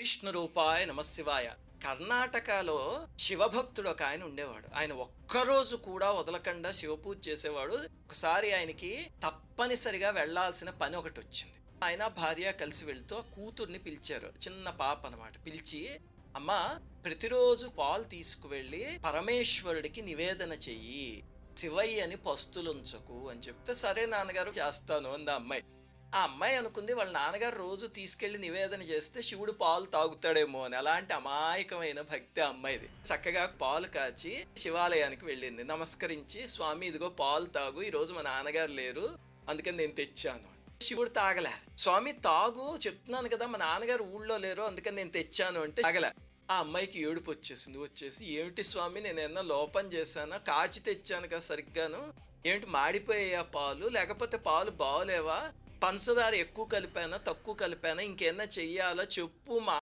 విష్ణు రూపాయ నమశివాయ. కర్ణాటకలో శివభక్తుడు ఒక ఆయన ఉండేవాడు. ఆయన ఒక్కరోజు కూడా వదలకుండా శివపూజ చేసేవాడు. ఒకసారి ఆయనకి తప్పనిసరిగా వెళ్లాల్సిన పని ఒకటి వచ్చింది. ఆయన భార్య కలిసి వెళ్తూ ఆ కూతుర్ని పిలిచారు. చిన్న పాప అన్నమాట. పిలిచి, అమ్మా, ప్రతిరోజు పాలు తీసుకువెళ్ళి పరమేశ్వరుడికి నివేదన చెయ్యి, శివయ్యని పస్తులుంచకు అని చెప్తే, సరే నాన్నగారు చేస్తాను అంది ఆ అమ్మాయి. ఆ అమ్మాయి అనుకుంది వాళ్ళ నాన్నగారు రోజు తీసుకెళ్లి నివేదన చేస్తే శివుడు పాలు తాగుతాడేమో అని. అలాంటి అమాయకమైన భక్తి ఆ అమ్మాయిది. చక్కగా పాలు కాచి శివాలయానికి వెళ్ళింది. నమస్కరించి, స్వామి ఇదిగో పాలు తాగు, ఈ రోజు మా నాన్నగారు లేరు, అందుకని నేను తెచ్చాను. శివుడు తాగలే. స్వామి తాగు, చెప్తున్నాను కదా మా నాన్నగారు ఊళ్ళో లేరు అందుకని నేను తెచ్చాను అంటే తాగలే. ఆ అమ్మాయికి ఏడుపు వచ్చేసి, ఏమిటి స్వామి, నేనేమన్నా లోపం చేశానా? కాచి తెచ్చాను కదా సరిగ్గాను, ఏమిటి మాడిపోయాయా పాలు, లేకపోతే పాలు బాగోలేవా, పంచదార ఎక్కువ కలిపానా తక్కువ కలిపానా, ఇంకేమన్నా చెయ్యాలా చెప్పు, మా